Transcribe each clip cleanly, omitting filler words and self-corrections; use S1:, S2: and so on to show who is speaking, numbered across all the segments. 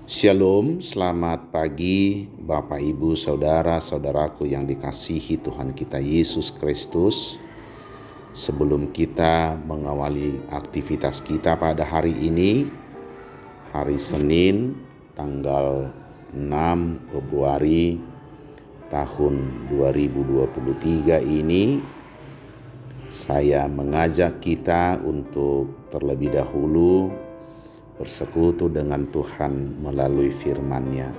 S1: Shalom, selamat pagi Bapak Ibu Saudara-saudaraku yang dikasihi Tuhan kita Yesus Kristus. Sebelum kita mengawali aktivitas kita pada hari ini, hari Senin tanggal 6 Februari tahun 2023 ini, saya mengajak kita untuk terlebih dahulu bersekutu dengan Tuhan melalui firman-Nya.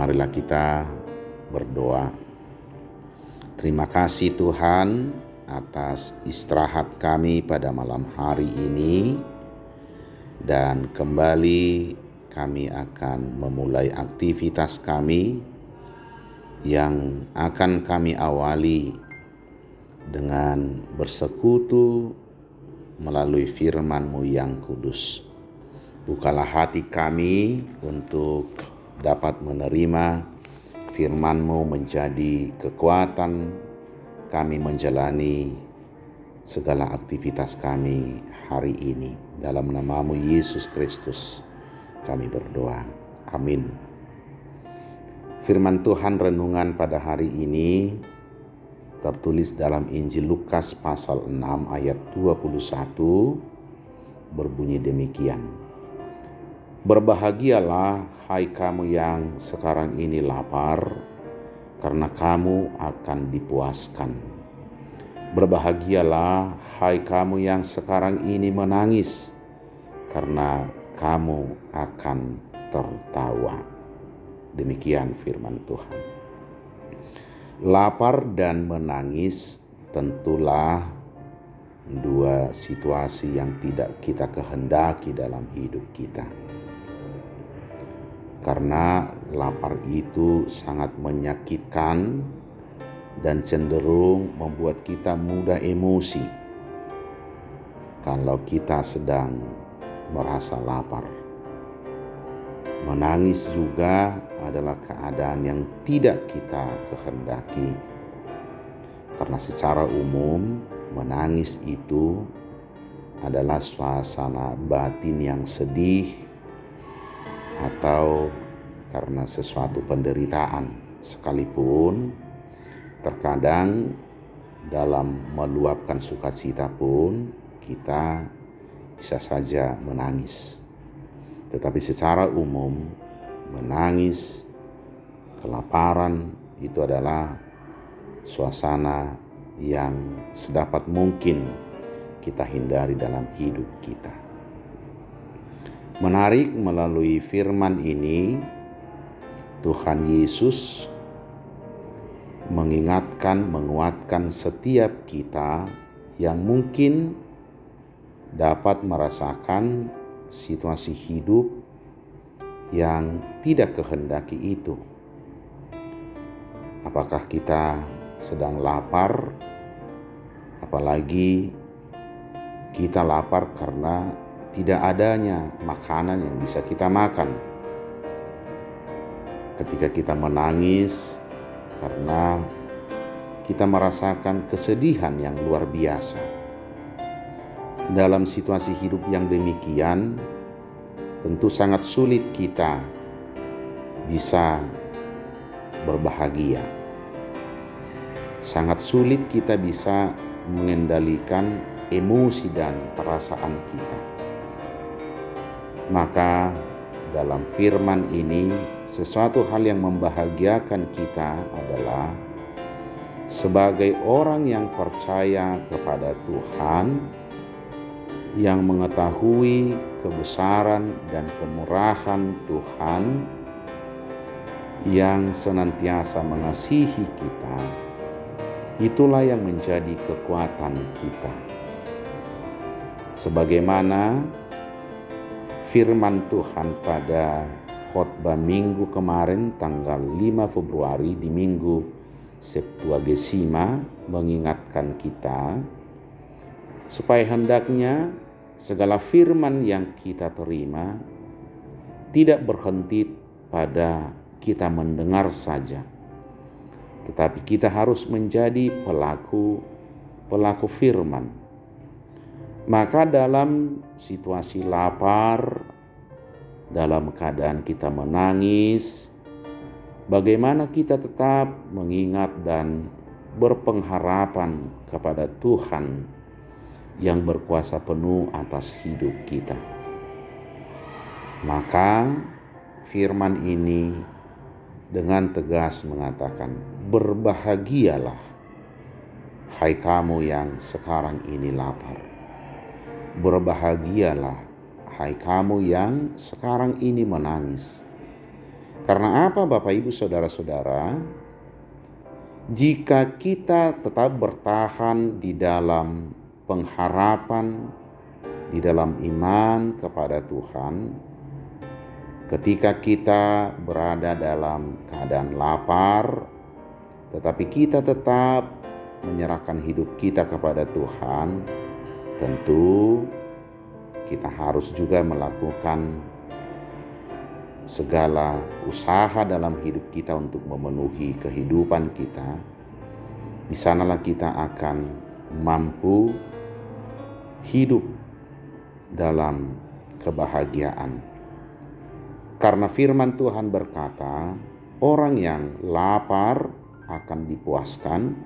S1: Marilah kita berdoa. Terima kasih Tuhan atas istirahat kami pada malam hari ini, dan kembali kami akan memulai aktivitas kami yang akan kami awali dengan bersekutu melalui firman-Mu yang kudus. Bukalah hati kami untuk dapat menerima firman-Mu menjadi kekuatan kami menjalani segala aktivitas kami hari ini. Dalam nama-Mu Yesus Kristus kami berdoa. Amin. Firman Tuhan renungan pada hari ini tertulis dalam Injil Lukas pasal 6 ayat 21, berbunyi demikian. Berbahagialah hai kamu yang sekarang ini lapar, karena kamu akan dipuaskan. Berbahagialah hai kamu yang sekarang ini menangis, karena kamu akan tertawa. Demikian firman Tuhan. Lapar dan menangis tentulah dua situasi yang tidak kita kehendaki dalam hidup kita. Karena lapar itu sangat menyakitkan dan cenderung membuat kita mudah emosi kalau kita sedang merasa lapar. Menangis juga adalah keadaan yang tidak kita kehendaki, karena secara umum menangis itu adalah suasana batin yang sedih atau karena sesuatu penderitaan, sekalipun terkadang dalam meluapkan sukacita pun kita bisa saja menangis. Tetapi secara umum menangis, kelaparan itu adalah suasana yang sedapat mungkin kita hindari dalam hidup kita. Menarik, melalui firman ini Tuhan Yesus mengingatkan, menguatkan setiap kita yang mungkin dapat merasakan situasi hidup yang tidak kehendaki itu. Apakah kita sedang lapar, apalagi kita lapar karena tidak adanya makanan yang bisa kita makan. Ketika kita menangis karena kita merasakan kesedihan yang luar biasa. Dalam situasi hidup yang demikian, tentu sangat sulit kita bisa berbahagia. Sangat sulit kita bisa mengendalikan emosi dan perasaan kita. Maka dalam firman ini, sesuatu hal yang membahagiakan kita adalah sebagai orang yang percaya kepada Tuhan, yang mengetahui kebesaran dan kemurahan Tuhan, yang senantiasa mengasihi kita, itulah yang menjadi kekuatan kita. Sebagaimana firman Tuhan pada khotbah minggu kemarin tanggal 5 Februari di minggu Septuagesima mengingatkan kita supaya hendaknya segala firman yang kita terima tidak berhenti pada kita mendengar saja, tetapi kita harus menjadi pelaku firman. Maka dalam situasi lapar dalam keadaan kita menangis, bagaimana kita tetap mengingat dan berpengharapan kepada Tuhan yang berkuasa penuh atas hidup kita. Maka firman ini dengan tegas mengatakan, berbahagialah hai kamu yang sekarang ini lapar. Berbahagialah hai kamu yang sekarang ini menangis. Karena apa Bapak Ibu Saudara-saudara? Jika kita tetap bertahan di dalam pengharapan, di dalam iman kepada Tuhan, ketika kita berada dalam keadaan lapar, tetapi kita tetap menyerahkan hidup kita kepada Tuhan, tentu kita harus juga melakukan segala usaha dalam hidup kita untuk memenuhi kehidupan kita. Di sanalah kita akan mampu hidup dalam kebahagiaan. Karena firman Tuhan berkata, orang yang lapar akan dipuaskan,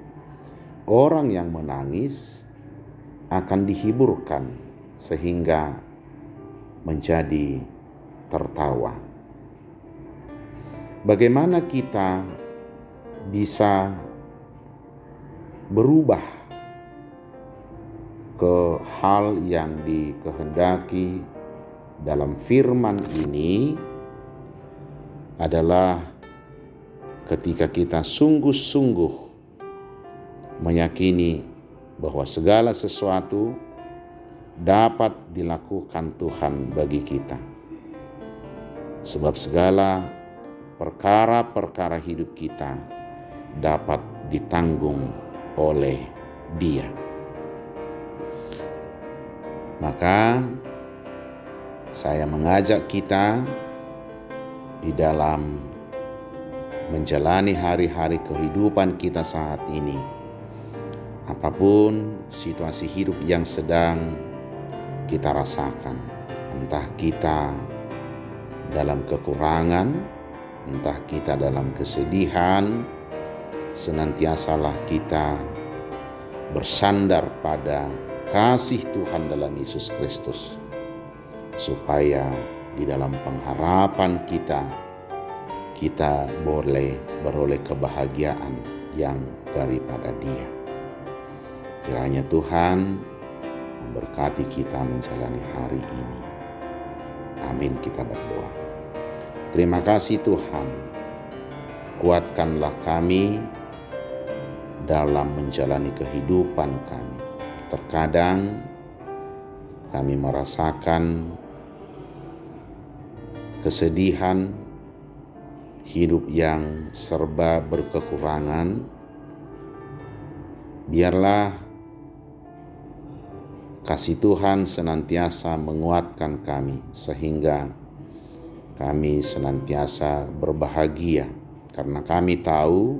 S1: orang yang menangis akan dihiburkan sehingga menjadi tertawa. Bagaimana kita bisa berubah ke hal yang dikehendaki dalam firman ini adalah ketika kita sungguh-sungguh meyakini bahwa segala sesuatu dapat dilakukan Tuhan bagi kita. Sebab segala perkara-perkara hidup kita dapat ditanggung oleh Dia. Maka saya mengajak kita di dalam menjalani hari-hari kehidupan kita saat ini, apapun situasi hidup yang sedang kita rasakan, entah kita dalam kekurangan, entah kita dalam kesedihan, senantiasalah kita bersandar pada kasih Tuhan dalam Yesus Kristus, supaya di dalam pengharapan kita boleh beroleh kebahagiaan yang daripada Dia. Kiranya Tuhan memberkati kita menjalani hari ini. Amin, kita berdoa. Terima kasih Tuhan, kuatkanlah kami dalam menjalani kehidupan kami. Terkadang kami merasakan kesedihan, hidup yang serba berkekurangan. Biarlah kasih Tuhan senantiasa menguatkan kami, sehingga kami senantiasa berbahagia, karena kami tahu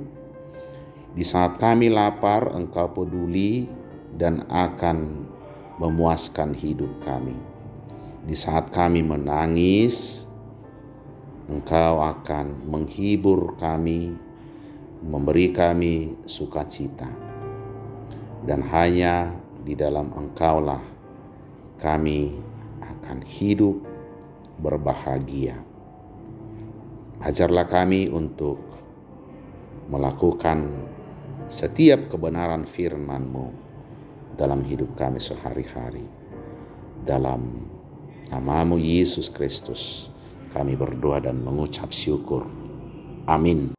S1: di saat kami lapar, Engkau peduli dan akan memuaskan hidup kami. Di saat kami menangis, Engkau akan menghibur kami, memberi kami sukacita. Dan hanya di dalam Engkaulah kami akan hidup berbahagia. Ajarlah kami untuk melakukan setiap kebenaran firman-Mu dalam hidup kami sehari-hari. Dalam nama-Mu Yesus Kristus kami berdoa dan mengucap syukur. Amin.